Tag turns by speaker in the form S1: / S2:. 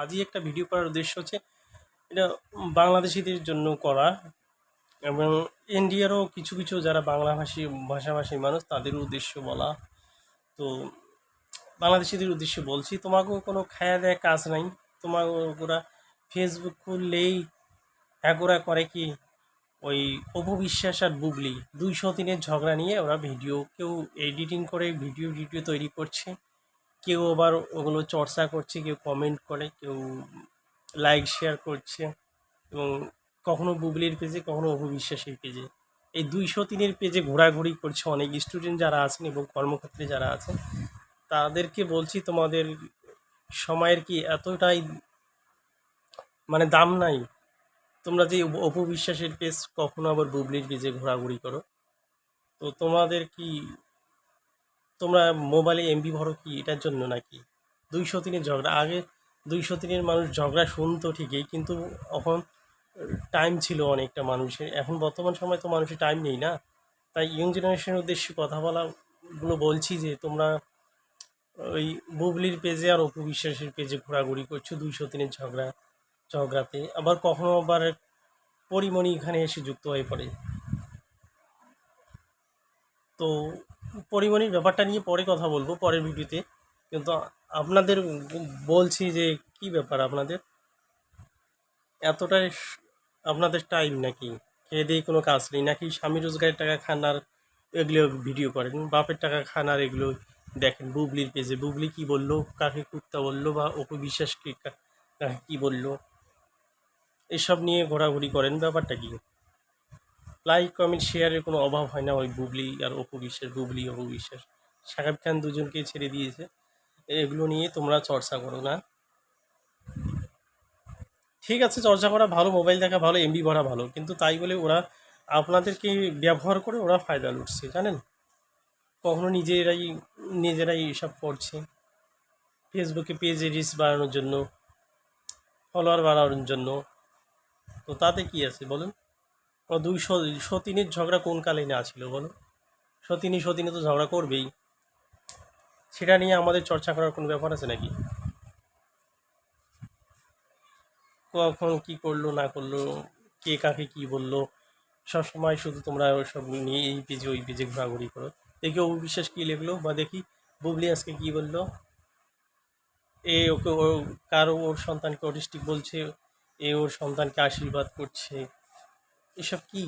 S1: আজই একটা ভিডিও করার উদ্দেশ্য হচ্ছে এটা বাংলাদেশিদের জন্য করা, এবং ইন্ডিয়ারও কিছু কিছু যারা ভাষাভাষী মানুষ তাদের উদ্দেশ্য বলা। তো বাংলাদেশিদের উদ্দেশ্যে বলছি, তোমাকেও কোনো খায়া দেয় কাজ নাই। তোমাকে ওরা ফেসবুক খুললেই ওরা করে কি, ওই অপু বিশ্বাস আর বুবলি 203-এর ঝগড়া নিয়ে ওরা ভিডিও, কেউ এডিটিং করে ভিডিও ভিডিও তৈরি করছে, কেউ আবার ওগুলো চর্চা করছে, কেউ কমেন্ট করে, কেউ লাইক শেয়ার করছে, এবং কখনো বুবলির পেজে কখনো অপু বিশ্বাসের পেজে, এই 203-এর পেজে ঘোরাঘুরি করছে অনেক স্টুডেন্ট যারা আছেন এবং কর্মক্ষেত্রে যারা আছেন। তাদেরকে বলছি, তোমাদের সময়ের কি এতটাই মানে দাম নাই? তোমরা যে অপু বিশ্বাসের পেজ কখনো আবার বুবলির পেজে ঘোরাঘুরি করো, তো তোমাদের কি, তোমরা মোবাইলে এমবি ভরো কি এটার জন্য নাকি? 203-এর ঝগড়া, আগে 203-এর মানুষ ঝগড়া শুনতো ঠিকই, কিন্তু এখন টাইম ছিল অনেকটা মানুষের, এখন বর্তমান সময় তো মানুষের টাইম নেই না। তাই ইয়ং জেনারেশনের উদ্দেশ্যে কথা বলাগুলো বলছি যে তোমরা ওই বুবলির পেজে আর অপু বিশ্বাসের পেজে ঘোরাঘুরি করছো 203-এর ঝগড়াতে, আবার কখনো আবার পরিমণি এখানে এসে যুক্ত হয়ে পড়ে। তো পরিমণির ব্যাপারটা নিয়ে পরে কথা বলবো পরের ভিডিওতে, কিন্তু আপনাদের বলছি যে কি ব্যাপার আপনাদের এতটাই আপনাদের টাইম নাকি? খেয়ে দিয়ে কোনো কাজ নেই নাকি? স্বামী রোজগারের টাকা খান আর এগুলো ভিডিও করেন, বাপের টাকা খান আর এগুলো দেখেন বুবলির পেজে। বুবলি কি বললো, কাকে কুত্তা বললো, বা অপু বিশ্বাস কাকে কি বললো, এসব নিয়ে ঘোরাঘুরি করেন, ব্যাপারটা কি? লাইক কমেন্ট শেয়ারের কোনো অভাব হয় না ওই বুবলি আর অপু বিশ্বাস, বুবলি অপু বিশ্বাস, শাকিব খান দুজনকেই ছেড়ে দিয়েছে। এগুলো নিয়ে তোমরা চর্চা করো না। ঠিক আছে, চর্চা করা ভালো, মোবাইল দেখা ভালো, এমবি ভরা ভালো, কিন্তু তাই বলে ওরা আপনাদেরকে ব্যবহার করে ওরা ফায়দা লুটছে, জানেন? কখনো নিজেরাই এসব করছে ফেসবুকে পেজে রিচ বাড়ানোর জন্য, ফলোয়ার বাড়ানোর জন্য। তো তাতে কি আছে বলুন? ও 203-এর ঝগড়া কোন কালে না ছিল বলো? সতিনী তো ঝগড়া করবেই, সেটা নিয়ে আমাদের চর্চা করার কোনো ব্যাপার আছে নাকি? কখন কি করলো না করলো, কে কাকে কি বললো, সবসময় শুধু তোমরা ওসব নিয়ে এই পেজে ওই পেজে ঘোরাঘুরি করো। দেখি অপু বিশ্বাস কী লিখলো, বা দেখি বুবলি আজকে কী বললো, ওকে কারো ওর সন্তানকে অটিস্টিক বলছে, ওর সন্তানকে আশীর্বাদ করছে, এসব কি?